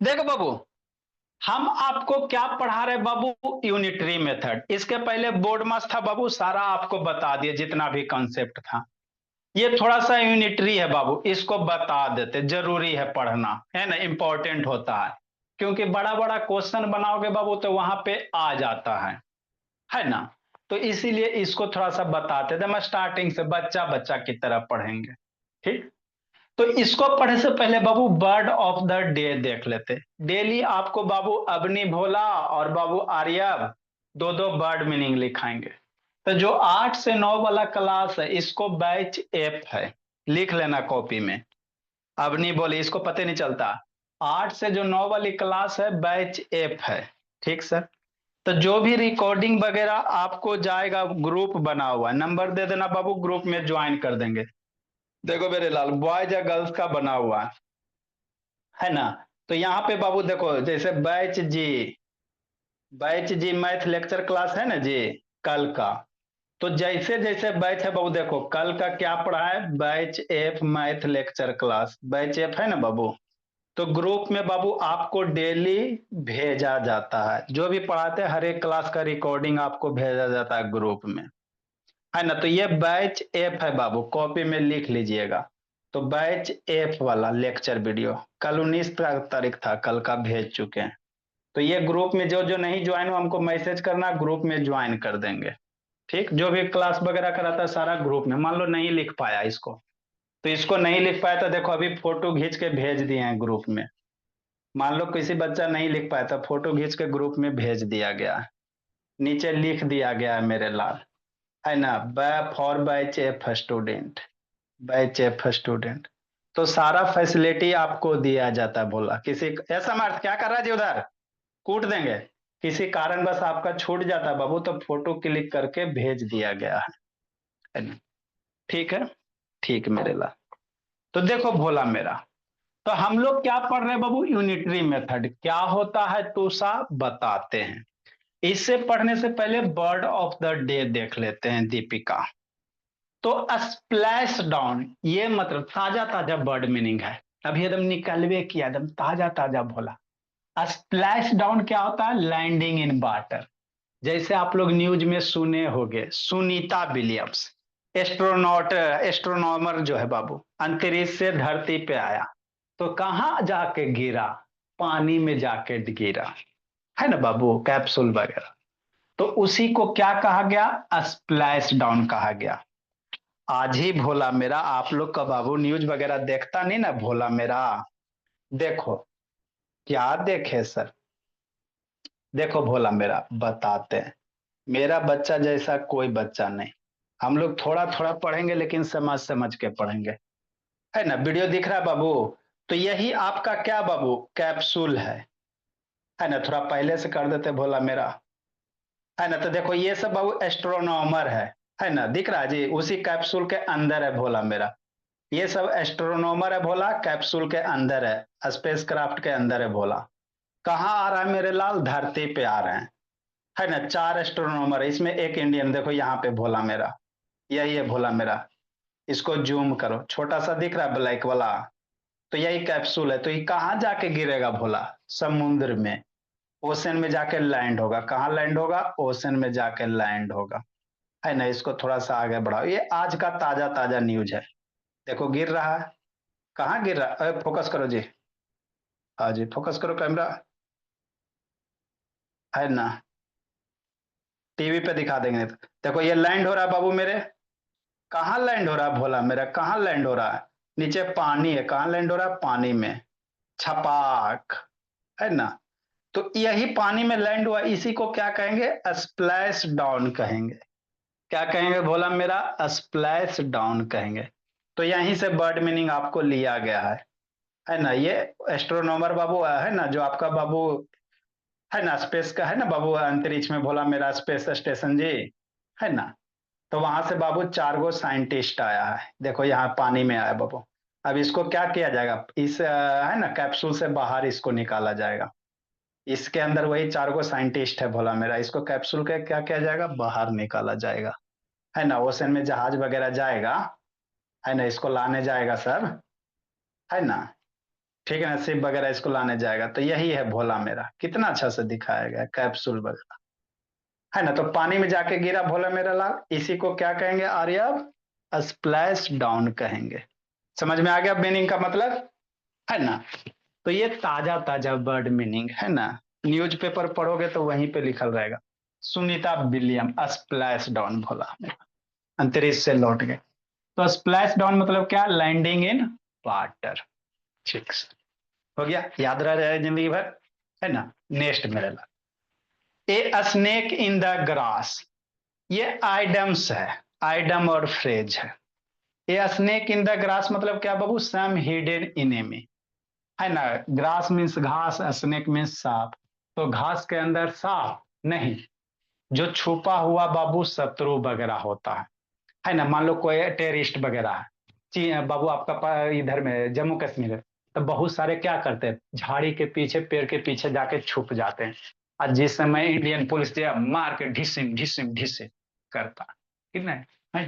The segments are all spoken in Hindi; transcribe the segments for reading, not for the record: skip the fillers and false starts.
देखो बाबू, हम आपको क्या पढ़ा रहे बाबू? Unitary method. इसके पहले बोर्ड मास था बाबू, सारा आपको बता दिए जितना भी कॉन्सेप्ट था। ये थोड़ा सा यूनिटरी है बाबू, इसको बता देते, जरूरी है पढ़ना, है ना, इंपॉर्टेंट होता है। क्योंकि बड़ा बड़ा क्वेश्चन बनाओगे बाबू तो वहां पे आ जाता है ना। तो इसीलिए इसको थोड़ा सा बताते थे, मैं स्टार्टिंग से बच्चा बच्चा की तरह पढ़ेंगे। ठीक। तो इसको पढ़ने से पहले बाबू वर्ड ऑफ द डे देख लेते। डेली आपको बाबू अबनी भोला और बाबू आर्यव दो दो वर्ड मीनिंग लिखाएंगे। तो जो 8 से 9 वाला क्लास है इसको बैच एफ है, लिख लेना कॉपी में। अबनी बोली इसको पता नहीं चलता। 8 से जो 9 वाली क्लास है बैच एफ है। ठीक सर। तो जो भी रिकॉर्डिंग वगैरह आपको जाएगा, ग्रुप बना हुआ है, नंबर दे देना बाबू, ग्रुप में ज्वाइन कर देंगे। देखो मेरे लाल, बॉयज या गर्ल्स का बना हुआ है ना। तो यहाँ पे बाबू देखो, जैसे बैच जी मैथ लेक्चर क्लास है ना जी, कल का। तो जैसे जैसे बैच है बाबू, देखो कल का क्या पढ़ा है, batch F math lecture class, batch F है ना बाबू। तो ग्रुप में बाबू आपको डेली भेजा जाता है, जो भी पढ़ाते हैं हर एक क्लास का रिकॉर्डिंग आपको भेजा जाता है ग्रुप में, है ना। तो ये बैच एफ है बाबू, कॉपी में लिख लीजिएगा। तो बैच एफ वाला लेक्चर वीडियो कल 19 तारीख था, कल का भेज चुके हैं। तो ये ग्रुप में जो जो नहीं ज्वाइन हो हमको मैसेज करना, ग्रुप में ज्वाइन कर देंगे। ठीक। जो भी क्लास वगैरह कराता है सारा ग्रुप में। मान लो नहीं लिख पाया इसको, तो इसको नहीं लिख पाया तो देखो अभी फोटो खींच के भेज दिए हैं ग्रुप में। मान लो किसी बच्चा नहीं लिख पाया तो फोटो खींच के ग्रुप में भेज दिया गया है। नीचे लिख दिया गया है मेरे लाल, है ना, for batch F student, batch F student. तो सारा फैसिलिटी आपको दिया जाता है। बोला किसी ऐसा मर्द क्या कर रहा है जी उधर, कूट देंगे। किसी कारणवश आपका छूट जाता है बाबू तो फोटो क्लिक करके भेज दिया गया है ना? ठीक है। ठीक मेरे लाल। तो देखो भोला मेरा, तो हम लोग क्या पढ़ रहे हैं बाबू? यूनिटरी मेथड क्या होता है तो सा बताते हैं। इससे पढ़ने से पहले बर्ड ऑफ द डे देख लेते हैं दीपिका। तो स्प्लैश डाउन ये मतलब ताजा ताजा बर्ड मीनिंग है, अभी एकदम निकलवे किया, एकदम ताजा ताजा बोला। स्प्लैश डाउन क्या होता है? Landing in water. जैसे आप लोग न्यूज में सुने होंगे, सुनीता विलियम्स एस्ट्रोनॉट, एस्ट्रोनॉमर जो है बाबू, अंतरिक्ष से धरती पे आया तो कहाँ जाके गिरा? पानी में जाके गिरा, है ना बाबू, कैप्सूल वगैरह। तो उसी को क्या कहा गया? स्प्लैश डाउन कहा गया। आज ही भोला मेरा, आप लोग का बाबू न्यूज वगैरह देखता नहीं ना भोला मेरा। देखो क्या देखे सर, देखो भोला मेरा बताते हैं। मेरा बच्चा जैसा कोई बच्चा नहीं। हम लोग थोड़ा थोड़ा पढ़ेंगे लेकिन समझ समझ के पढ़ेंगे, है ना। वीडियो दिख रहा है बाबू? तो यही आपका क्या बाबू, कैप्सूल है ना। थोड़ा पहले से कर देते भोला मेरा, है ना। तो देखो ये सब बाबू एस्ट्रोनॉमर है ना, दिख रहा है जी, उसी कैप्सूल के अंदर है भोला मेरा। ये सब एस्ट्रोनॉमर है भोला, कैप्सूल के अंदर है, स्पेस क्राफ्ट के अंदर है भोला। कहाँ आ रहा है मेरे लाल? धरती पे आ रहे हैं, है ना। 4 एस्ट्रोनॉमर है, इसमें एक इंडियन, देखो यहाँ पे भोला मेरा, यही है भोला मेरा। इसको जूम करो, छोटा सा दिख रहा है ब्लैक वाला। तो यही कैप्सूल है। तो ये कहाँ जाके गिरेगा भोला? समुद्र में, ओशन में जाके लैंड होगा। कहाँ लैंड होगा? ओशन में जाके लैंड होगा, है ना। इसको थोड़ा सा आगे बढ़ाओ, ये आज का ताजा ताजा न्यूज है। देखो गिर रहा है, कहाँ गिर रहा है? फोकस करो जी, हाँ जी फोकस करो कैमरा, है ना। टीवी पे दिखा देंगे तो। देखो ये लैंड हो रहा है बाबू मेरे, कहाँ लैंड हो रहा है भोला मेरा? कहाँ लैंड हो रहा है? नीचे पानी है, कहाँ लैंड हो रहा है? पानी में, छपाक, है ना। तो यही पानी में लैंड हुआ, इसी को क्या कहेंगे? स्प्लैश डाउन कहेंगे। क्या कहेंगे भोला मेरा? स्प्लैश डाउन कहेंगे। तो यहीं से बर्ड मीनिंग आपको लिया गया है ना। ये एस्ट्रोनॉमर बाबू है ना, जो आपका बाबू है ना, स्पेस का है ना बाबू, अंतरिक्ष में भोला मेरा स्पेस स्टेशन जी, है ना। तो वहां से बाबू 4 गो साइंटिस्ट आया है, देखो यहाँ पानी में आया बाबू। अब इसको क्या किया जाएगा? इस है ना कैप्सूल से बाहर इसको निकाला जाएगा। इसके अंदर वही 4 गो साइंटिस्ट है भोला मेरा, इसको कैप्सूल के क्या किया जाएगा? बाहर निकाला जाएगा, है ना। ओशन में जहाज वगैरह जाएगा, है ना, इसको लाने जाएगा सब, है ना। ठीक है ना, सिप वगैरह इसको लाने जाएगा। तो यही है भोला मेरा, कितना अच्छा से दिखाया गया, कैप्सूल वगैरह है ना। तो पानी में जाके गिरा भोला मेरा लाल, इसी को क्या कहेंगे आर्यव, स्प्लैश डाउन कहेंगे। समझ में आ गया मीनिंग का मतलब, है ना। तो ये ताजा ताजा वर्ड मीनिंग है ना, न्यूज़पेपर पढ़ोगे तो वहीं पे लिखल रहेगा। सुनीता विलियम स्प्लैश डाउन भोला अंतरिक्ष से लौट गए। तो स्प्लैश डाउन मतलब क्या, लैंडिंग इन वाटर। ठीक से हो गया, याद रह जाए जिंदगी भर, है ना। नेक्स्ट मेरे ला, a snake in the grass, ये आइडम्स है, आइडम और फ्रेज है। A snake in the grass मतलब क्या बाबू, सम हिडन इनेमी, है ना। ग्रास मीन्स घास, स्नेक मीन्स सांप। तो घास के अंदर सांप नहीं, जो छुपा हुआ बाबू शत्रु वगैरह होता है ना। मान लो कोई टेररिस्ट वगैरह है, बाबू आपका इधर में जम्मू कश्मीर है, तो बहुत सारे क्या करते हैं, झाड़ी के पीछे पेड़ के पीछे जाके छुप जाते हैं। और जिस समय इंडियन पुलिस जो मार के ढिसिम ढिसिम ढिसिम करता ठीक है ना?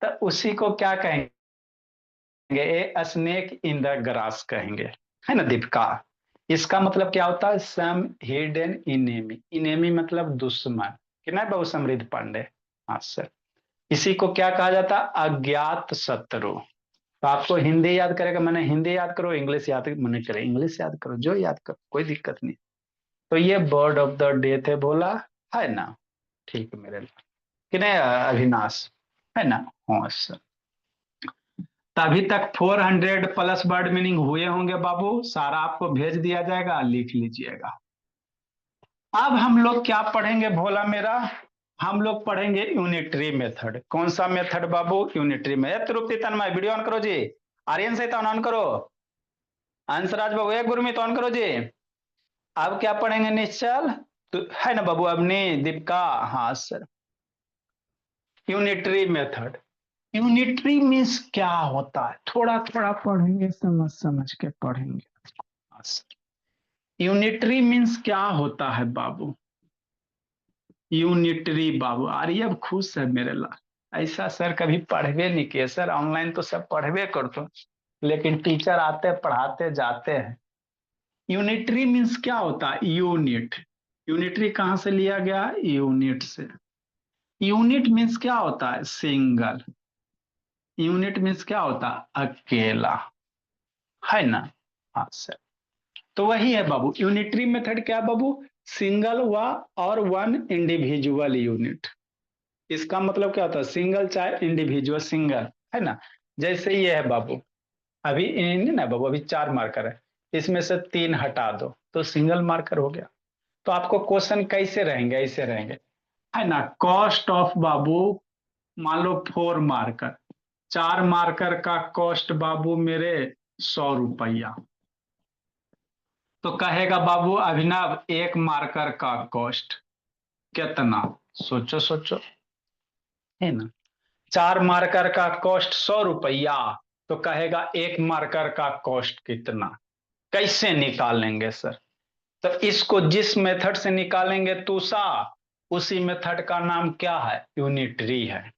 तो उसी को क्या कहेंगे, ए स्नेक इन द ग्रास कहेंगे, है ना दीपिका। इसका मतलब क्या होता है, सम हिडन इनेमी, इनेमी मतलब दुश्मन, कि ना बाबू समृद्ध पांडे। हाँ सर। इसी को क्या कहा जाता है, अज्ञात शत्रु। तो आपको हिंदी याद करेगा, मैंने हिंदी याद करो, इंग्लिश याद मैंने करे, इंग्लिश याद करो, जो याद करो, कोई दिक्कत नहीं। तो ये बर्ड ऑफ द डे थे बोला, है ना। ठीक है मेरे लिए, कि नहीं अविनाश, है ना। हाँ सर। तभी तक 400 प्लस वर्ड मीनिंग हुए होंगे बाबू, सारा आपको भेज दिया जाएगा, लिख लीजिएगा। अब हम लोग क्या पढ़ेंगे भोला मेरा, हम लोग पढ़ेंगे यूनिटरी मेथड। कौन सा मेथड बाबू, यूनिटरी में। तृप्ति तन्मय वीडियो ऑन करो जी, आर्यन सहित ऑन करो, अंशराज बाबू एक गुरमीत ऑन करो जी। अब क्या पढ़ेंगे निश्चल, तो है ना बाबू, अवनी दीपिका, हाँ sir. Unitary method, unitary means क्या होता है, थोड़ा थोड़ा पढ़ेंगे, समझ समझ के पढ़ेंगे। हाँ सर। यूनिटरी मीन्स क्या होता है बाबू, यूनिटरी बाबू, अरे अब खुश है मेरे लाल, ऐसा सर कभी पढ़वे नहीं किए सर, ऑनलाइन तो सब पढ़वे करते, लेकिन टीचर आते पढ़ाते जाते हैं। यूनिटरी मीन्स क्या होता है, यूनिट, यूनिटरी कहां से लिया गया, यूनिट से। यूनिट मीन्स क्या होता है, सिंगल। यूनिट मीन्स क्या होता है, अकेला, है ना। हाँ सर। तो वही है बाबू, यूनिटरी मेथड क्या बाबू, सिंगल व और वन इंडिविजुअल यूनिट। इसका मतलब क्या होता है, सिंगल चाहे इंडिविजुअल, सिंगल, है ना। जैसे ये है बाबू, अभी इन ना बाबू, अभी 4 मार्कर है, इसमें से 3 हटा दो तो सिंगल मार्कर हो गया। तो आपको क्वेश्चन कैसे रहेंगे, ऐसे रहेंगे, है ना। कॉस्ट ऑफ बाबू, मान लो 4 मार्कर, 4 मार्कर का कॉस्ट बाबू मेरे 100 रुपया। तो कहेगा बाबू अभिनव 1 मार्कर का कॉस्ट कितना, सोचो सोचो, है ना। 4 मार्कर का कॉस्ट 100 रुपया, तो कहेगा 1 मार्कर का कॉस्ट कितना, कैसे निकालेंगे सर। तो इसको जिस मेथड से निकालेंगे तुषा, उसी मेथड का नाम क्या है, यूनिटरी है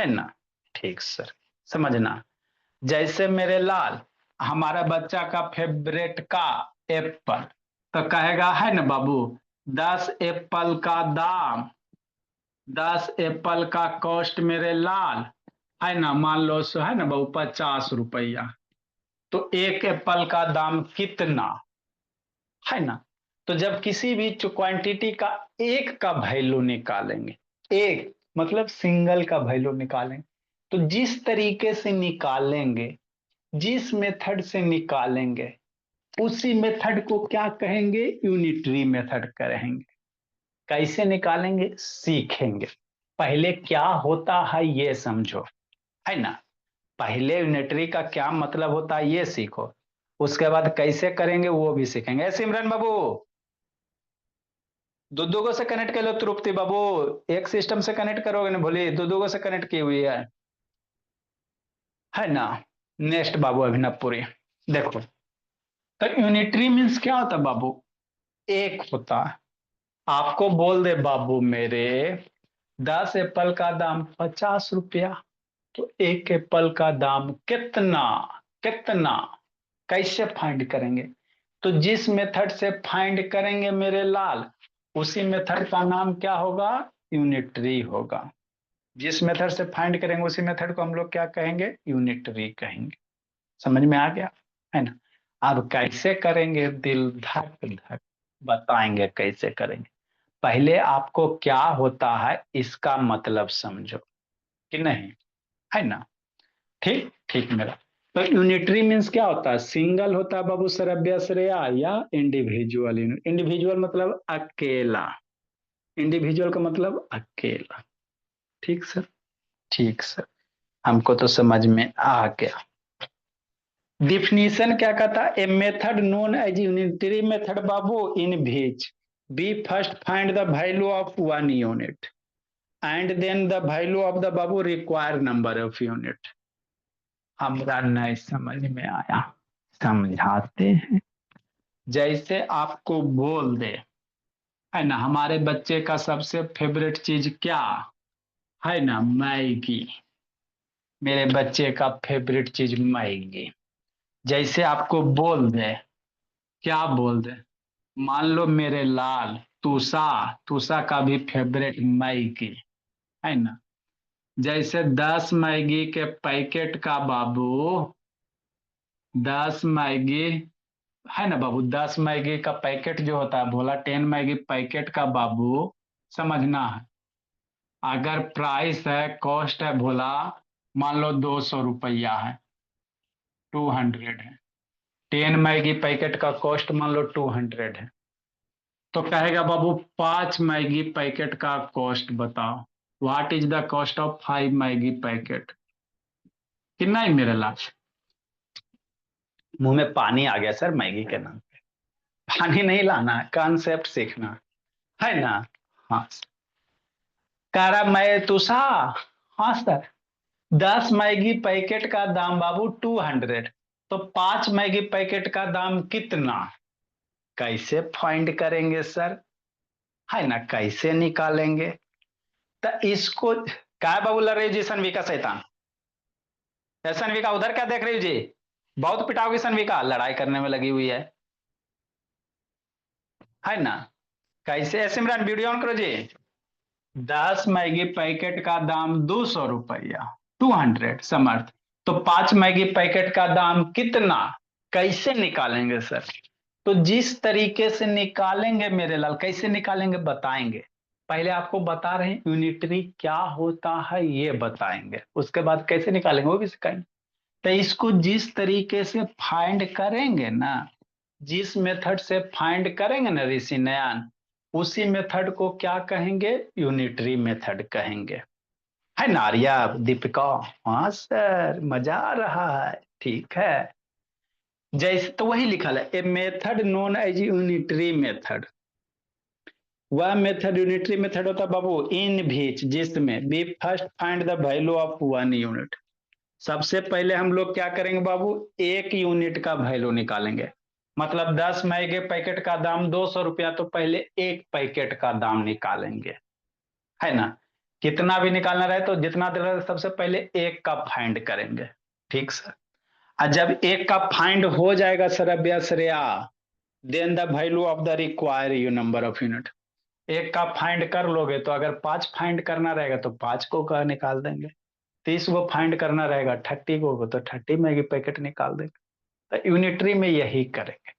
ना। ठीक सर, समझना। जैसे मेरे लाल, हमारा बच्चा का फेवरेट का एप्पल, तो कहेगा है ना बाबू, 10 एप्पल का दाम, 10 एप्पल का कॉस्ट मेरे लाल, है ना, मान लो सो है ना बाबू 50 रुपया। तो 1 एप्पल का दाम कितना, है ना। तो जब किसी भी क्वांटिटी का एक का वैल्यू निकालेंगे, एक मतलब सिंगल का वैल्यू निकालेंगे, तो जिस तरीके से निकालेंगे, जिस मेथड से निकालेंगे, उसी मेथड को क्या कहेंगे, यूनिटरी मेथड कहेंगे। कैसे निकालेंगे सीखेंगे, पहले क्या होता है ये समझो, है ना। पहले यूनिटरी का क्या मतलब होता है ये सीखो, उसके बाद कैसे करेंगे वो भी सीखेंगे। सिमरन बाबू, दो से कनेक्ट कर लो, तृप्ति बाबू एक सिस्टम से कनेक्ट करोगे ना, बोलिए दो से कनेक्ट की हुई है ना। नेक्स्ट बाबू अभिनव पुरी, देखो। तो यूनिटरी मीन्स क्या होता है बाबू, एक होता है। आपको बोल दे बाबू मेरे, 10 एप्पल का दाम 50 रुपया, तो 1 एप्पल का दाम कितना, कितना, कैसे फाइंड करेंगे? तो जिस मेथड से फाइंड करेंगे मेरे लाल, उसी मेथड का नाम क्या होगा? यूनिटरी होगा। जिस मेथड से फाइंड करेंगे उसी मेथड को हम लोग क्या कहेंगे? यूनिटरी कहेंगे। समझ में आ गया है ना? अब कैसे करेंगे? दिल धक धक बताएंगे कैसे करेंगे। पहले आपको क्या होता है इसका मतलब समझो कि नहीं, है ना? ठीक ठीक मेरा। तो यूनिटरी मीन्स क्या होता है? सिंगल होता है बाबू श्रव्य श्रेया, या इंडिविजुअल। इंडिविजुअल मतलब अकेला, इंडिविजुअल का मतलब अकेला। ठीक सर? ठीक सर, हमको तो समझ में आ गया। डिफिनीशन क्या कहता है? A method known as unitary method बाबू in which we first find the value of one unit and then the value of the बाबू रिक्वायर्ड नंबर ऑफ यूनिट। हमरा नहीं समझ में आया, समझाते हैं। जैसे आपको बोल दे, है ना, हमारे बच्चे का सबसे फेवरेट चीज क्या है? ना, मैगी। मेरे बच्चे का फेवरेट चीज मैगी। जैसे आपको बोल दे, क्या बोल दे? मान लो मेरे लाल, तूषा, तूषा का भी फेवरेट मैगी, है ना। जैसे 10 मैगी के पैकेट का बाबू, 10 मैगी, है ना बाबू, 10 मैगी का पैकेट जो होता है भोला, 10 मैगी पैकेट का बाबू समझना है। अगर प्राइस है, कॉस्ट है भोला, मान लो 200 रुपया है, 200 है। 10 मैगी पैकेट का कॉस्ट मान लो 200 है। तो कहेगा बाबू 5 मैगी पैकेट का कॉस्ट बताओ। What is the cost of 5 Maggi packet? कितना ही मेरे लाख। मुंह में पानी आ गया सर मैगी के नाम पे। पानी नहीं लाना, कॉन्सेप्ट सीखना, है ना। हाँ, कह रहा मैं तुषा, हाँ सर, 10 मैगी पैकेट का दाम बाबू 200, तो 5 मैगी पैकेट का दाम कितना? कैसे फाइंड करेंगे सर? है ना, कैसे निकालेंगे? तो इसको क्या बाबू लड़ रही हो जी सनवी का शैतान? सनविका उधर क्या देख रही हो जी? बहुत पिटाओगी सनविका, लड़ाई करने में लगी हुई है ना। कैसे सिमरन वीडियो ऑन करो जी। 10 मैगी पैकेट का दाम 200 रुपया, 200 समर्थ। तो 5 मैगी पैकेट का दाम कितना? कैसे निकालेंगे सर? तो जिस तरीके से निकालेंगे मेरे लाल, कैसे निकालेंगे बताएंगे। पहले आपको बता रहे हैं यूनिटरी क्या होता है, ये बताएंगे, उसके बाद कैसे निकालेंगे वो भी सिखाएंगे। तो इसको जिस तरीके से फाइंड करेंगे ना, जिस मेथड से फाइंड करेंगे ना ऋषि नयान, उसी मेथड को क्या कहेंगे? यूनिटरी मेथड कहेंगे। है ना आर्या, दीपिका? हाँ सर, मजा आ रहा है, ठीक है। जैसे तो वही लिखा है, a method known as unitary method. वह मेथड यूनिटरी मेथड होता है बाबू इन बीच जिसमें we first find the value of one unit. सबसे पहले हम लोग क्या करेंगे बाबू? एक यूनिट का वैल्यू निकालेंगे। मतलब 10 मैगी पैकेट का दाम 200 रुपया, तो पहले एक पैकेट का दाम निकालेंगे, है ना। कितना भी निकालना रहे तो जितना दे रहे सबसे पहले एक का फाइंड करेंगे। ठीक सर। और जब एक का फाइंड हो जाएगा sir Shreya, then the value of the require you number of unit. एक का फाइंड कर लोगे तो अगर 5 फाइंड करना रहेगा तो 5 को का निकाल देंगे। 30 को फाइंड करना रहेगा, 30 को तो 30 मैगी पैकेट निकाल देंगे। तो यूनिटरी में यही करेंगे।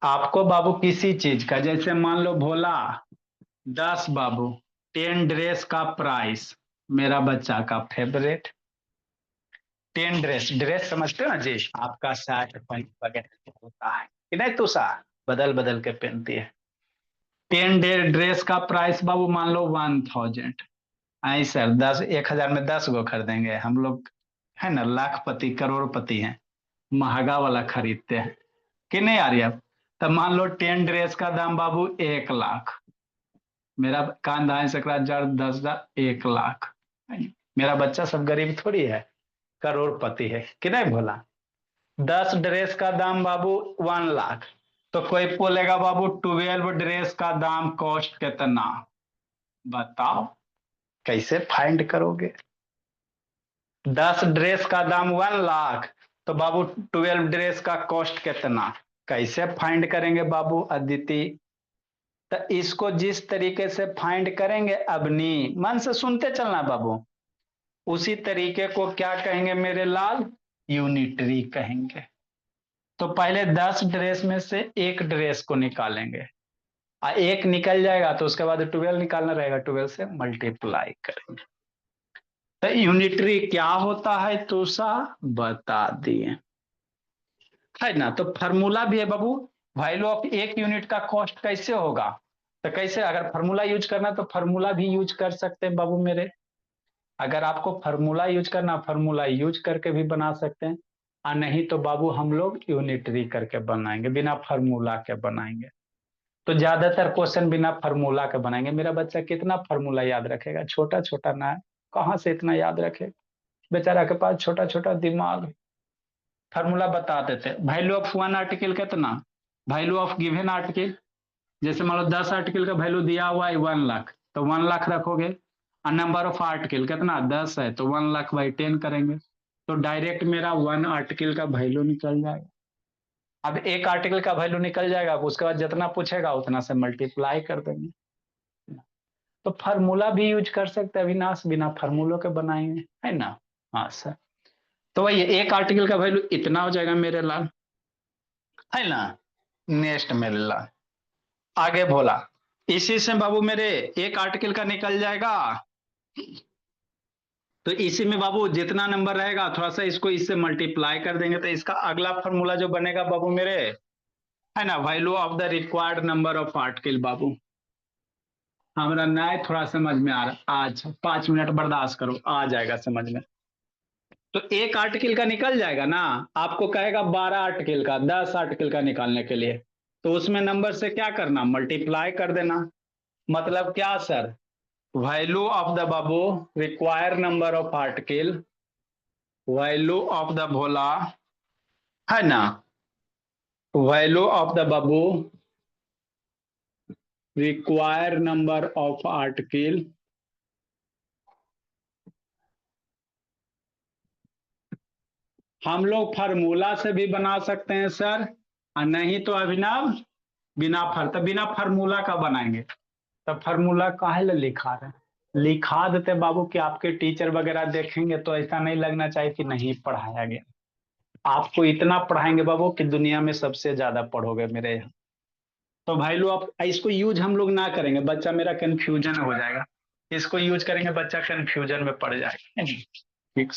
आपको बाबू किसी चीज का, जैसे मान लो भोला 10 बाबू 10 ड्रेस का प्राइस, मेरा बच्चा का फेवरेट 10 ड्रेस, ड्रेस समझते हो ना जी, आपका शर्ट पैंट वगैरह होता है कि नहीं, तुषा बदल बदल के पहनती है। 10 ड्रेस का प्राइस बाबू मान लो 1000। आई सर, 10 1000 में 10 गो खरीदेंगे हम लोग, है ना, लाखपति करोड़पति हैं, महंगा वाला खरीदते हैं कि नहीं आ रही अब। तब मान लो 10 ड्रेस का दाम बाबू 1 लाख। मेरा कान धान सकरा 10,000 1 लाख। मेरा बच्चा सब गरीब थोड़ी है, करोड़पति है कि नहीं भोला। 10 ड्रेस का दाम बाबू 1 लाख। तो कोई बोलेगा बाबू 12 ड्रेस का दाम कॉस्ट कितना? बताओ कैसे फाइंड करोगे? 10 ड्रेस का दाम 1 लाख, तो बाबू 12 ड्रेस का कॉस्ट कितना, कैसे फाइंड करेंगे बाबू अदिति? तो इसको जिस तरीके से फाइंड करेंगे अबनी, मन से सुनते चलना बाबू, उसी तरीके को क्या कहेंगे मेरे लाल? यूनिटरी कहेंगे। तो पहले 10 ड्रेस में से एक ड्रेस को निकालेंगे, एक निकल जाएगा तो उसके बाद 12 निकालना रहेगा, 12 से मल्टीप्लाई करेंगे। तो यूनिटरी क्या होता है तो सा बता दिए, है ना? तो फार्मूला भी है बाबू, वैल्यू ऑफ एक यूनिट का कॉस्ट कैसे होगा? तो कैसे, अगर फार्मूला यूज करना तो फार्मूला भी यूज कर सकते हैं बाबू मेरे। अगर आपको फार्मूला यूज करना, फार्मूला यूज करके भी बना सकते हैं, और नहीं तो बाबू हम लोग यूनिटरी करके बनाएंगे, बिना फार्मूला के बनाएंगे। तो ज्यादातर क्वेश्चन बिना फार्मूला के बनाएंगे। मेरा बच्चा कितना फार्मूला याद रखेगा, छोटा छोटा ना है, कहाँ से इतना याद रखे, बेचारा के पास छोटा छोटा दिमाग। फार्मूला बता देते, वैल्यू ऑफ वन आर्टिकल कितना, वैल्यू ऑफ गिवन आर्टिकल, जैसे मान लो 10 आर्टिकल का वैल्यू दिया हुआ है 1 लाख, तो 1 लाख रखोगे। और नंबर ऑफ आर्टिकल कितना, 10 है, तो 1 लाख बाई 10 करेंगे, तो डायरेक्ट मेरा 1 आर्टिकल का वैल्यू निकल जाएगा। अब एक आर्टिकल का वैल्यू निकल जाएगा, उसके बाद जितना पूछेगा उतना से मल्टीप्लाई कर देंगे। तो फार्मूला भी यूज कर सकते हैं अविनाश, बिना फार्मूलों के बनाएंगे, है ना? हाँ सर। तो वही एक आर्टिकल का वैल्यू इतना हो जाएगा मेरे लाल, है ना? नेक्स्ट मेरे लाल आगे बोला, इसी से बाबू मेरे एक आर्टिकल का निकल जाएगा। तो इसी में बाबू जितना नंबर रहेगा थोड़ा सा इसको इससे मल्टीप्लाई कर देंगे, तो इसका अगला फॉर्मूला जो बनेगा बाबू मेरे, है ना, value of the required number of article बाबू। हमारा न्याय थोड़ा समझ में आ रहा, आज 5 मिनट बर्दाश्त करो, आ जाएगा समझ में। तो एक आर्टिकल का निकल जाएगा ना, आपको कहेगा 12 आर्टिकल का, 10 आर्टिकल का निकालने के लिए, तो उसमें नंबर से क्या करना, मल्टीप्लाई कर देना। मतलब क्या सर, वैल्यू ऑफ द बाबू require number of article, value of the भोला, है ना, वैल्यू ऑफ द बाबू रिक्वायर नंबर ऑफ आर्टिकल हम लोग फार्मूला से भी बना सकते हैं सर, और नहीं तो अभिनव बिना फार्मूला का बनाएंगे। तब फार्मूला काहे ले लिखा रहे, लिखा देते बाबू कि आपके टीचर वगैरह देखेंगे तो ऐसा नहीं लगना चाहिए कि नहीं पढ़ाया गया। आपको इतना पढ़ाएंगे बाबू कि दुनिया में सबसे ज्यादा पढ़ोगे मेरे यहाँ। तो भाई लोग आप इसको यूज हम लोग ना करेंगे, बच्चा मेरा कंफ्यूजन हो जाएगा। इसको यूज करेंगे बच्चा कंफ्यूजन में पड़ जाएगा। ठीक।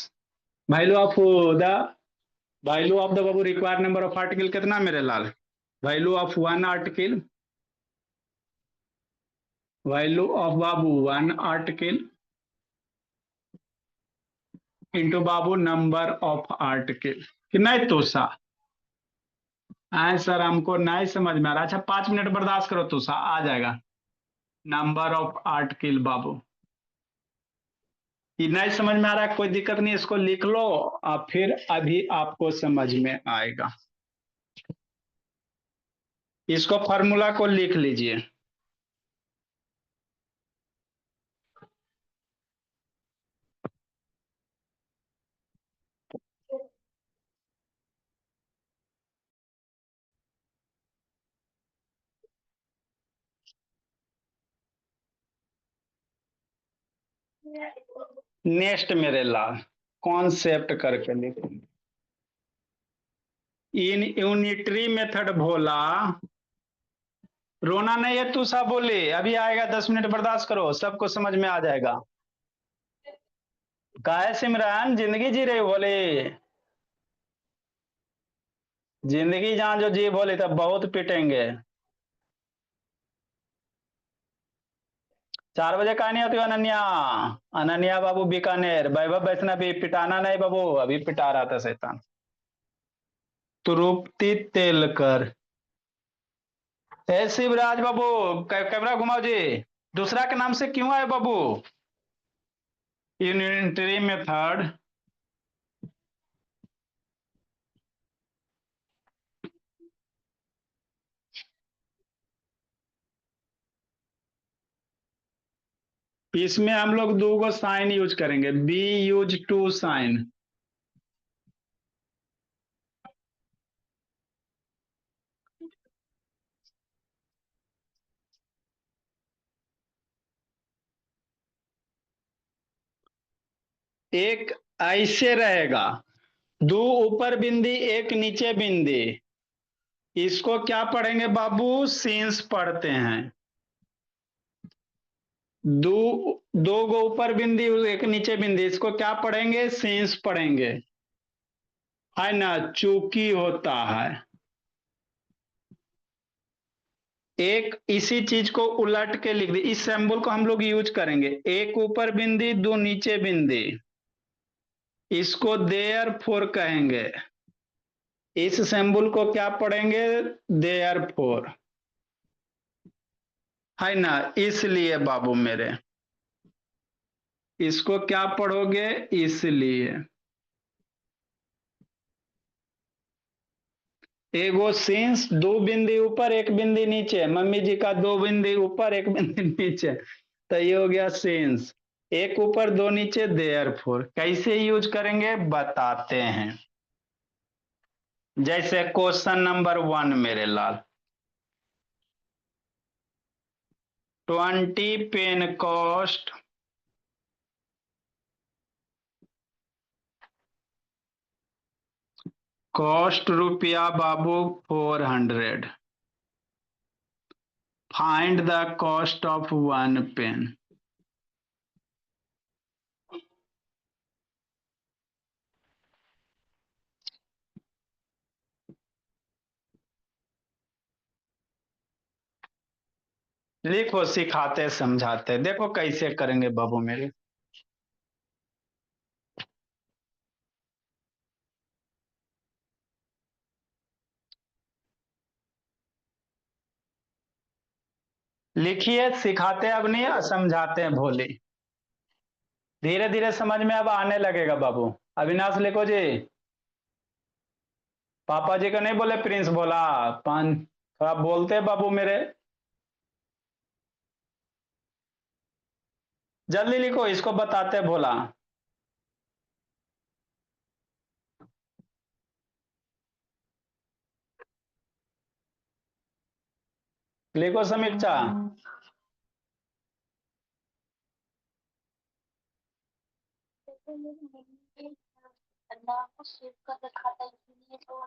Value of the value of the बाबू रिक्वायर्ड नंबर ऑफ आर्टिकल कितना मेरे लाल, value of one article, value of बाबू वन आर्टिकल इंटू बाबू नंबर ऑफ आर्टिकल, कि नहीं तो सा आए सर, हमको नहीं समझ में आ रहा। अच्छा 5 मिनट बर्दाश्त करो तो सा आ जाएगा। नंबर ऑफ आर्टिकल बाबू, ये नहीं समझ में आ रहा है कोई दिक्कत नहीं, इसको लिख लो और फिर अभी आपको समझ में आएगा। इसको फॉर्मूला को लिख लीजिए। नेक्स्ट मेरे लाल कॉन्सेप्ट करके लिखो, इन यूनिटरी मेथड भोला, रोना नहीं है तू सा बोले, अभी आएगा 10 मिनट बर्दाश्त करो, सबको समझ में आ जाएगा। काहे सिमरन जिंदगी जी रही बोले, जिंदगी जान जो जी बोले तब बहुत पिटेंगे। 4 बजे कहा नहीं होती अनन्या, अनन्या बाबू बीकानेर, वैभव वैष्णवी पिटाना नहीं बाबू, अभी पिटा रहा था शैतान। तृप्ति तेलकर, ए शिवराज बाबू, कैमरा घुमाओ जी, दूसरा के नाम से क्यों आए बाबू? यूनिटरी मेथड इसमें हम लोग दो गो साइन यूज करेंगे, बी यूज टू साइन, एक ऐसे रहेगा, दो ऊपर बिंदी एक नीचे बिंदी, इसको क्या पढ़ेंगे बाबू, सीन्स पढ़ते हैं। दो दो गो ऊपर बिंदी एक नीचे बिंदी, इसको क्या पढ़ेंगे, सीन्स पढ़ेंगे, है ना, चूकी होता है। एक इसी चीज को उलट के लिख दे, इस सिंबल को हम लोग यूज करेंगे, एक ऊपर बिंदी दो नीचे बिंदी, इसको देयर फोर कहेंगे। इस सिंबल को क्या पढ़ेंगे, देयर फोर, है ना, इसलिए बाबू मेरे, इसको क्या पढ़ोगे, इसलिए। एगो सींस दो बिंदी ऊपर एक बिंदी नीचे, मम्मी जी का दो बिंदी ऊपर एक बिंदी नीचे, तो ये हो गया सींस। एक ऊपर दो नीचे, देयर फोर कैसे यूज करेंगे बताते हैं। जैसे क्वेश्चन नंबर 1 मेरे लाल, 20 पेन कॉस्ट, कॉस्ट रुपया बाबू 400, find the cost of 1 pen. लिखो, सिखाते समझाते, देखो कैसे करेंगे बाबू मेरे। लिखिए, सिखाते अब नहीं समझाते हैं भोले, धीरे धीरे समझ में अब आने लगेगा बाबू। अविनाश लिखो जी, पापा जी को नहीं बोले, प्रिंस बोला, पान थोड़ा बोलते बाबू मेरे, जल्दी लिखो, इसको बताते भोला। लिखो समीक्षा,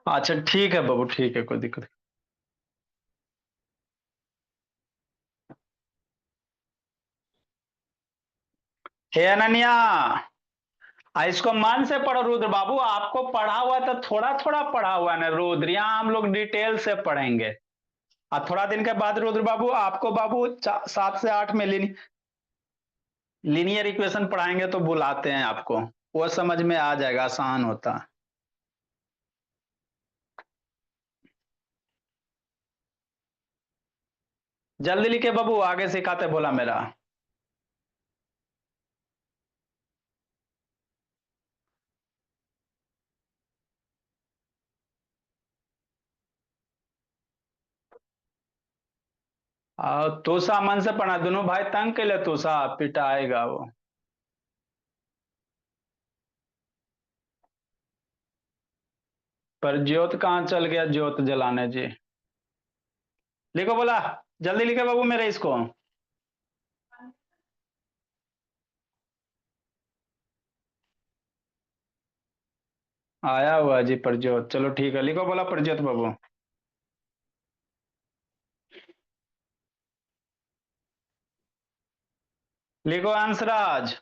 अच्छा ठीक है बाबू, ठीक है, कोई दिक्कत नहीं। हे अनन्या, इसको मन से पढ़ो रुद्र बाबू, आपको पढ़ा हुआ तो थोड़ा थोड़ा पढ़ा हुआ है ना रुद्र, यहाँ हम लोग डिटेल से पढ़ेंगे। और थोड़ा दिन के बाद रुद्र बाबू आपको बाबू 7 से 8 में लीनियर इक्वेशन पढ़ाएंगे, तो बुलाते हैं आपको, वो समझ में आ जाएगा, आसान होता। जल्दी लिखे बाबू, आगे सिखाते बोला मेरा। तूसा मन से पढ़ना, दोनों भाई तंग के लिए तूसा पिटाएगा वो। पर ज्योत कहाँ चल गया, ज्योत जलाने जी। लिखो बोला, जल्दी लिखे बाबू मेरे इसको। आया हुआ जी प्रज्योत, चलो ठीक है, लिखो बोला प्रज्योत बाबू। लिखो अंशराज।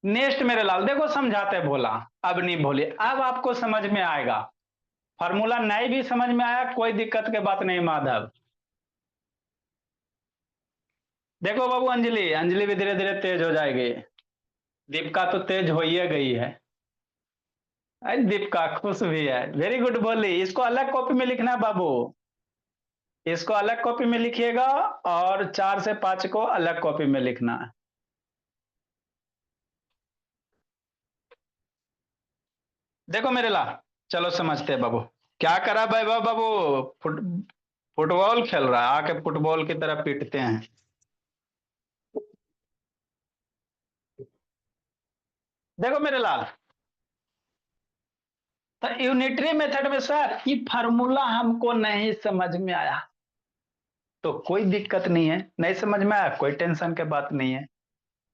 नेक्स्ट मेरे लाल, देखो समझाते भोला, अब नहीं भोले, अब आपको समझ में आएगा। फार्मूला नहीं भी समझ में आया, कोई दिक्कत के बात नहीं माधव। देखो बाबू, अंजलि, अंजलि भी धीरे धीरे तेज हो जाएगी, दीपिका तो तेज हो ही गई है। अरे दीपिका खुश भी है, वेरी गुड बोली, इसको अलग कॉपी में लिखना है बाबू, इसको अलग कॉपी में लिखिएगा, और 4 से 5 को अलग कॉपी में लिखना है। देखो मेरे ला, चलो समझते हैं बाबू। क्या करा वैभव बाबू, फुटबॉल खेल रहा है, आके फुटबॉल की तरह पीटते हैं। देखो मेरे लाल, तो यूनिटरी मेथड में सर ये फार्मूला हमको नहीं समझ में आया, तो कोई दिक्कत नहीं है। नहीं समझ में आया, कोई टेंशन के बात नहीं है।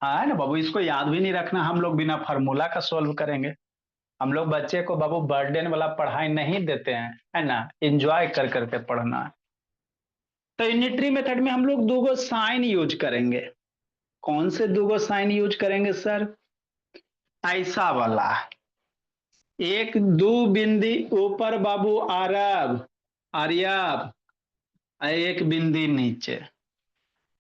हाँ है ना बाबू, इसको याद भी नहीं रखना, हम लोग बिना फार्मूला का सोल्व करेंगे। हम लोग बच्चे को बाबू बर्डन वाला पढ़ाई नहीं देते हैं, है ना, एंजॉय कर करके पढ़ना है। तो यूनिटरी मेथड में हम लोग दो साइन यूज करेंगे। कौन से दो साइन यूज करेंगे सर? ऐसा वाला, एक दो बिंदी ऊपर बाबू आरब, आर्यब, एक बिंदी नीचे।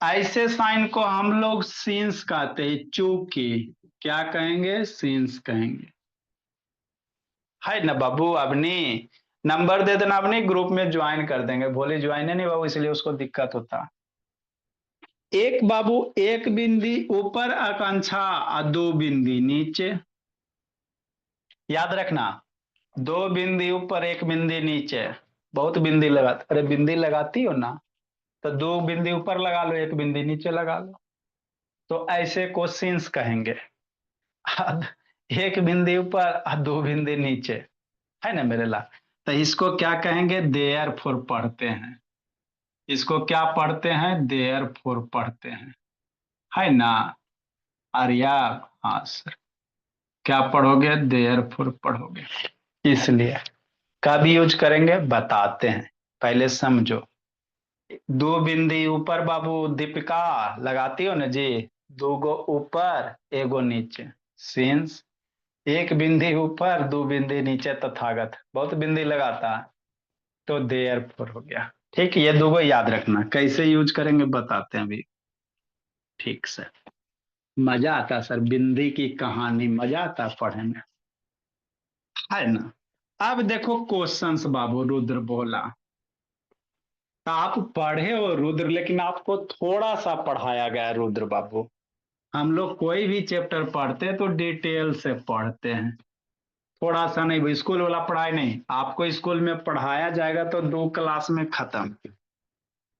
ऐसे साइन को हम लोग सीन्स कहते हैं, चूंकि क्या कहेंगे? सीन्स कहेंगे, है ना बाबू। अपनी नंबर दे देना, अपनी ग्रुप में ज्वाइन कर देंगे। भोले ज्वाइन है नहीं बाबू, इसलिए उसको दिक्कत होता। एक बाबू एक बिंदी ऊपर आकांक्षा और दो बिंदी नीचे। याद रखना, दो बिंदी ऊपर एक बिंदी नीचे। बहुत बिंदी लगाते, अरे बिंदी लगाती हो ना, तो दो बिंदी ऊपर लगा लो, एक बिंदी नीचे लगा लो। तो ऐसे क्वेश्चंस कहेंगे। अब एक बिंदी ऊपर और दो बिंदी नीचे, है ना मेरे ला। तो इसको क्या कहेंगे? देयर फोर पढ़ते हैं। इसको क्या पढ़ते हैं? देयर फोर पढ़ते हैं, है ना आर्या? हाँ सर, क्या पढ़ोगे? देयर फोर पढ़ोगे। इसलिए कब यूज करेंगे बताते हैं, पहले समझो। दो बिंदी ऊपर बाबू दीपिका लगाती हो ना जी, दो गो ऊपर एगो नीचे। सीन्स एक बिंदी ऊपर दो बिंदी नीचे, तथागत बहुत बिंदी लगाता है, तो देयर फोर हो गया। ठीक है, ये दो याद रखना, कैसे यूज करेंगे बताते हैं अभी। ठीक सर, मजा आता सर, बिंदी की कहानी मजा आता पढ़ने में, है ना। अब देखो क्वेश्चंस बाबू, रुद्र बोला। तो आप पढ़े हो रुद्र, लेकिन आपको थोड़ा सा पढ़ाया गया है रुद्र बाबू। हम लोग कोई भी चैप्टर पढ़ते हैं तो डिटेल से पढ़ते हैं, थोड़ा सा नहीं। स्कूल वाला पढ़ाई नहीं, आपको स्कूल में पढ़ाया जाएगा तो दो क्लास में खत्म,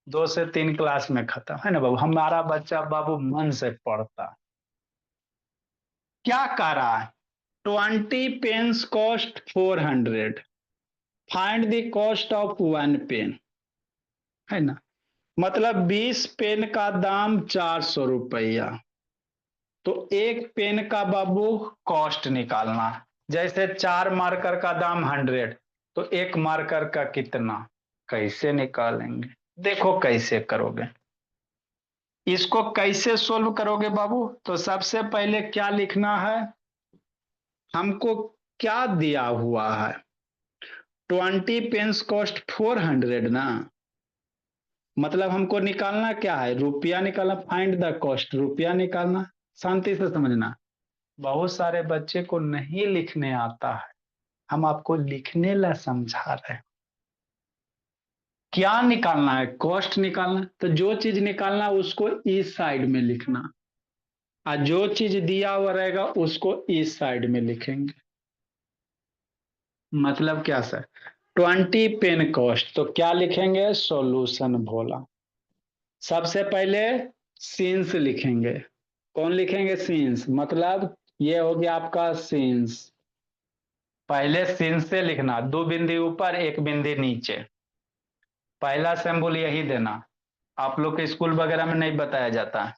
दो से तीन क्लास में खत्म, है ना बाबू। हमारा बच्चा बाबू मन से पढ़ता। क्या कह रहा है? 20 pens cost 400, find the cost of one pen, है ना। मतलब 20 पेन का दाम 400 रुपया। तो एक पेन का बाबू कॉस्ट निकालना। जैसे 4 मार्कर का दाम 100, तो एक मार्कर का कितना? कैसे निकालेंगे? देखो कैसे करोगे। इसको कैसे सोल्व करोगे बाबू? तो सबसे पहले क्या लिखना है? हमको क्या दिया हुआ है? 20 पेन्स कॉस्ट 400 ना, मतलब हमको निकालना क्या है? रुपया निकालना, फाइंड द कॉस्ट, रुपया निकालना। शांति से समझना, बहुत सारे बच्चे को नहीं लिखने आता है, हम आपको लिखने ला समझा रहे हैं। क्या निकालना है? कॉस्ट निकालना। तो जो चीज निकालना उसको इस साइड में लिखना, और जो चीज दिया हुआ रहेगा उसको इस साइड में लिखेंगे। मतलब क्या सर? 20 पेन कॉस्ट, तो क्या लिखेंगे? सॉल्यूशन भोला। सबसे पहले सीन्स लिखेंगे। कौन लिखेंगे? सीन्स, मतलब ये हो गया आपका सीन्स। पहले सीन्स से लिखना, दो बिंदी ऊपर एक बिंदी नीचे। पहला सिंबल यही देना, आप लोग के स्कूल वगैरह में नहीं बताया जाता है।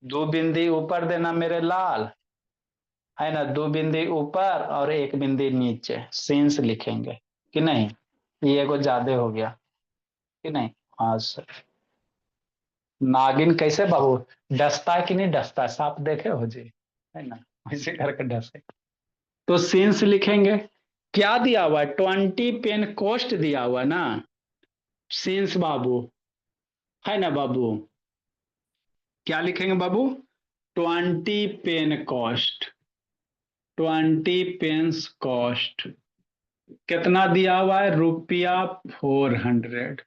दो बिंदी ऊपर देना मेरे लाल, है ना, दो बिंदी ऊपर और एक बिंदी नीचे, सीन्स लिखेंगे कि नहीं? ये को ज्यादा हो गया कि नहीं? हाँ सर। नागिन कैसे बाबू, डसता है कि नहीं डसता है? सांप देखे हो जी, है ना, वैसे करके डसे। तो सीन्स लिखेंगे। क्या दिया हुआ है? 20 पेन कॉस्ट दिया हुआ ना, सीन्स बाबू, है ना बाबू। क्या लिखेंगे बाबू? 20 पेन कॉस्ट, 20 पेन्स कॉस्ट। कितना दिया हुआ है? रुपया 400।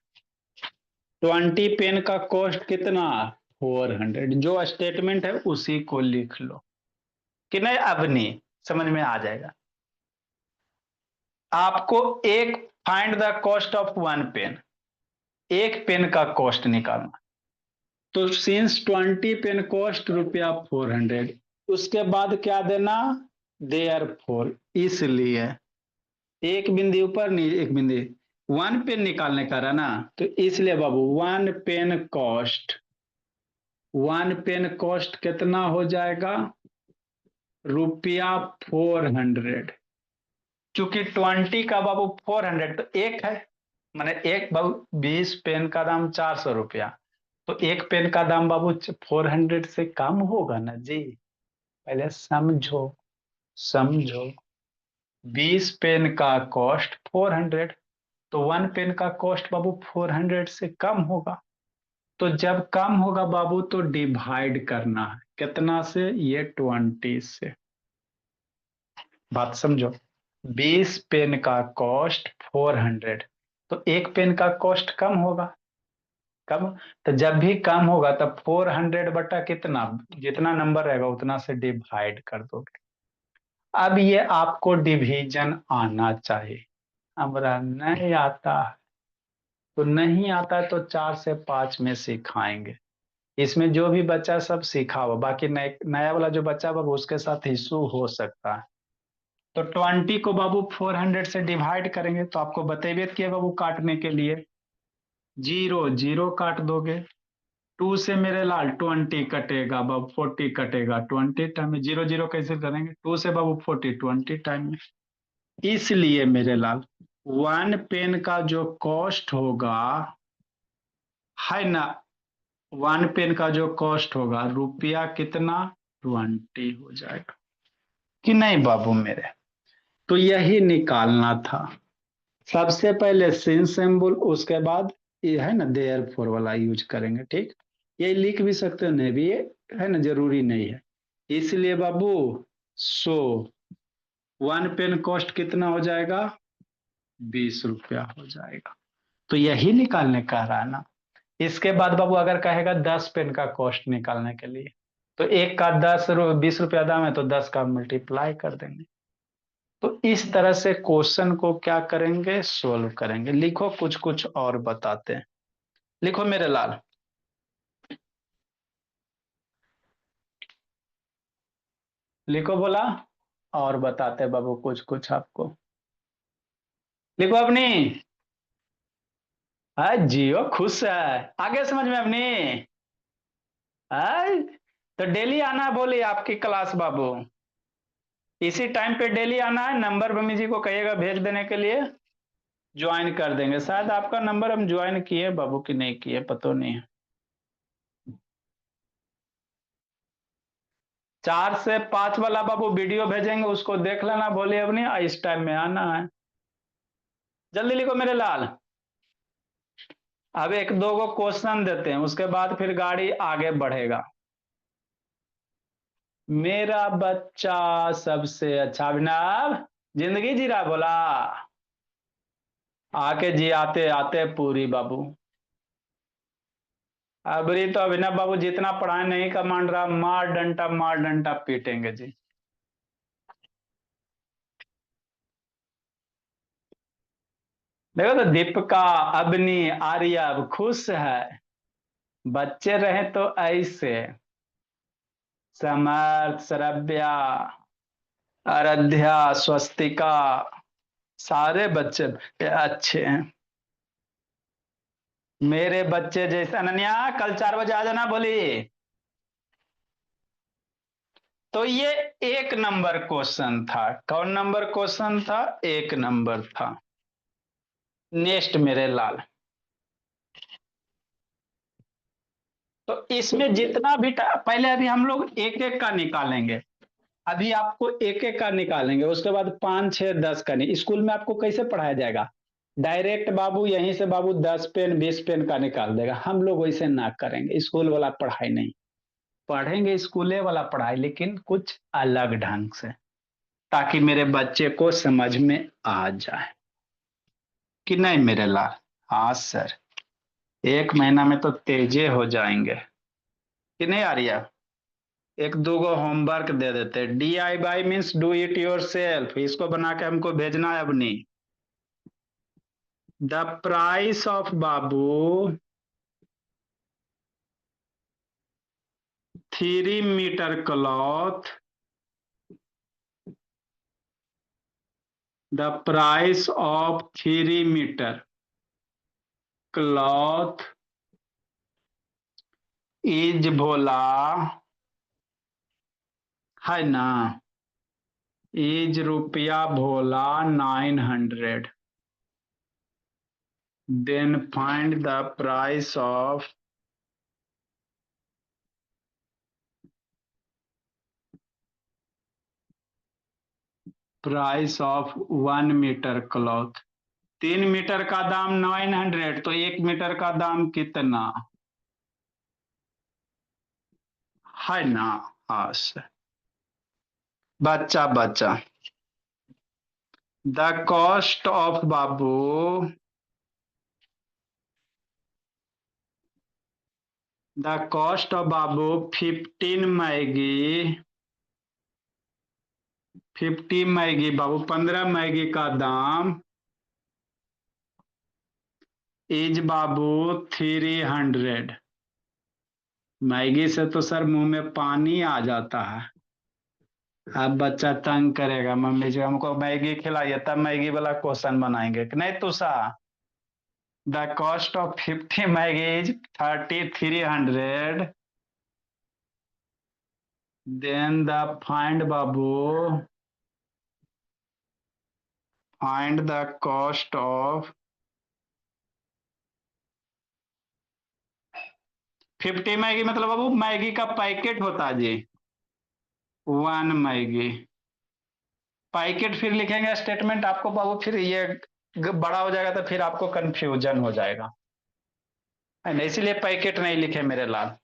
20 पेन का कॉस्ट कितना? 400। जो स्टेटमेंट है उसी को लिख लो कि नहीं, अब नहीं समझ में आ जाएगा। आपको एक find the cost of one pen, एक पेन का कॉस्ट निकालना। तो सिंस 20 पेन कॉस्ट रुपया 400, उसके बाद क्या देना? देयर फोर, इसलिए एक बिंदी ऊपर नहीं एक बिंदी, वन पेन निकालने का रहा ना, तो इसलिए बाबू वन पेन कॉस्ट कितना हो जाएगा, रुपया 400। चूंकि 20 का बाबू 400 तो एक है, मैंने एक बाबू 20 पेन का दाम 400 रुपया, तो एक पेन का दाम बाबू 400 से कम होगा ना जी। पहले समझो, समझो। 20 पेन का कॉस्ट 400, तो वन पेन का कॉस्ट बाबू 400 से कम होगा। तो जब कम होगा बाबू तो डिवाइड करना है, कितना से, ये 20 से। बात समझो, 20 पेन का कॉस्ट 400, तो एक पेन का कॉस्ट कम होगा, कम। तो जब भी कम होगा तब 400 बटा कितना, जितना नंबर रहेगा उतना से डिवाइड कर दोगे। अब ये आपको डिवीजन आना चाहिए, हमारा नहीं आता है तो नहीं आता है, तो 4 से 5 में सिखाएंगे। इसमें जो भी बच्चा सब सीखा हुआ, बाकी नया वाला जो बच्चा बाबू उसके साथ इशू हो सकता है। तो 20 को बाबू 400 से डिवाइड करेंगे, तो आपको बतेबे किया बाबू काटने के लिए, जीरो जीरो काट दोगे। 2 से मेरे लाल 20 कटेगा बाबू, 40 कटेगा 20 टाइम में, जीरो जीरो कैसे करेंगे, 2 से बाबू 40 20 टाइम में। इसलिए मेरे लाल वन पेन का जो कॉस्ट होगा, है ना, वन पेन का जो कॉस्ट होगा रुपया कितना, 20 हो जाएगा कि नहीं बाबू मेरे। तो यही निकालना था। सबसे पहले सिन सिंबल, उसके बाद ये है ना देयर फोर वाला यूज करेंगे, ठीक। ये लिख भी सकते हो, नहीं भी, ये है ना जरूरी नहीं है। इसलिए बाबू सो वन पेन कॉस्ट कितना हो जाएगा, 20 रुपया हो जाएगा। तो यही निकालने का रहा ना। इसके बाद बाबू अगर कहेगा 10 पेन का कॉस्ट निकालने के लिए, तो एक का 20 रुपया दाम है, तो 10 का मल्टीप्लाई कर देंगे। तो इस तरह से क्वेश्चन को क्या करेंगे, सोल्व करेंगे। लिखो, कुछ कुछ और बताते हैं। लिखो मेरे लाल, लिखो बोला, और बताते हैं बाबू कुछ कुछ आपको। लिखो अपनी, है जियो खुश है, आगे समझ में अपनी, है। तो डेली आना बोली आपकी क्लास बाबू, इसी टाइम पे डेली आना है। नंबर मम्मी जी को कहिएगा भेज देने के लिए, ज्वाइन कर देंगे। शायद आपका नंबर हम ज्वाइन किए बाबू कि नहीं किए, पता नहीं है। 4 से 5 वाला बाबू वीडियो भेजेंगे, उसको देख लेना, बोले अपनी इस टाइम में आना है। जल्दी लिखो मेरे लाल। अब एक दो गो क्वेश्चन देते हैं, उसके बाद फिर गाड़ी आगे बढ़ेगा। मेरा बच्चा सबसे अच्छा, अभिनव जिंदगी जी रहा बोला, आके जी आते आते पूरी बाबू। अबरी तो अभिनव बाबू जितना पढ़ाए नहीं का मान रहा, मार डंटा पीटेंगे जी। देखो तो दीपिका, अबनी, आर्यव खुश है। बच्चे रहे तो ऐसे, समर्थ, श्रव्या, आराध्या, स्वस्तिका, सारे बच्चे अच्छे हैं। मेरे बच्चे जैसे, अनन्या कल 4 बजे आ जाना बोली। तो ये एक नंबर क्वेश्चन था। कौन नंबर क्वेश्चन था, एक नंबर था। नेक्स्ट मेरे लाल, तो इसमें जितना भी पहले अभी हम लोग एक एक का निकालेंगे। अभी आपको एक एक का निकालेंगे, उसके बाद 5 6 10 का नहीं। स्कूल में आपको कैसे पढ़ाया जाएगा, डायरेक्ट बाबू यहीं से बाबू 10 पेन 20 पेन का निकाल देगा। हम लोग वैसे ना करेंगे, स्कूल वाला पढ़ाई नहीं। पढ़ेंगे स्कूले वाला पढ़ाई, लेकिन कुछ अलग ढंग से, ताकि मेरे बच्चे को समझ में आ जाए कि नहीं मेरे लाल। हाँ सर, 1 महीना में तो तेजे हो जाएंगे कि नहीं आ रही है। एक दो गो होमवर्क दे देते, DIY means do it yourself, इसको बना के हमको भेजना है अपनी। द प्राइस ऑफ बाबू 3 metre cloth, the price of 3 metre cloth is भोला है ना, इज रुपया भोला 900, then find the price of price of 1 metre cloth. 3 metre का दाम 900, तो 1 मीटर का दाम कितना है ना। हाँ सर। बच्चा बच्चा the cost of Babu the cost of Babu 15 Maggi, 50 Maggi Babu 15 Maggi का दाम इज बाबू 300। मैगी से तो सर मुंह में पानी आ जाता है। अब बच्चा तंग करेगा, मम्मी जी हमको मैगी खिलाइए, तब मैगी वाला क्वेश्चन बनाएंगे कि नहीं Tusha. The cost of 50 Maggi is 3300, then the find बाबू find the cost of 50 Maggi, मतलब बाबू मैगी का पैकेट होता है जी, 1 मैगी पैकेट। फिर लिखेंगे स्टेटमेंट आपको बाबू, फिर ये बड़ा हो जाएगा तो फिर आपको कंफ्यूजन हो जाएगा, है ना, इसीलिए पैकेट नहीं लिखे मेरे लाल।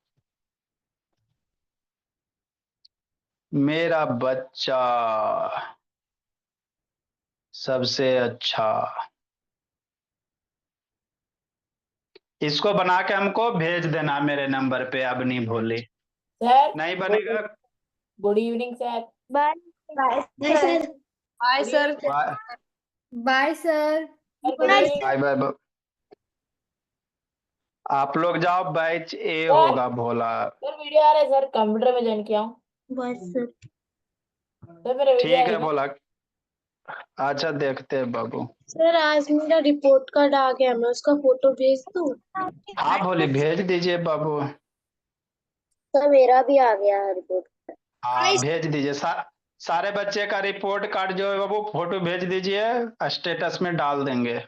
मेरा बच्चा सबसे अच्छा। इसको बना के हमको भेज देना मेरे नंबर पे, अब नहीं भूली। सर नहीं बनेगा। Good evening sir. Bye bye sir. Bye sir. Bye bye sir. Bye bye. आप लोग जाओ, बैच ए होगा भोला। सर वीडियो आ रहा है सर, कंप्यूटर में ज्वाइन किया हूँ बाय सर। सर, मेरा वीडियो ठीक है भोला। अच्छा देखते हैं बाबू। सर आज मेरा रिपोर्ट कार्ड आ गया, मैं उसका फोटो भेज दूं? हाँ भोली भेज दीजिए बाबू। सर मेरा भी आ गया है रिपोर्ट। हाँ भेज दीजिए। सारे बच्चे का रिपोर्ट कार्ड जो है बाबू फोटो भेज दीजिए, स्टेटस में डाल देंगे।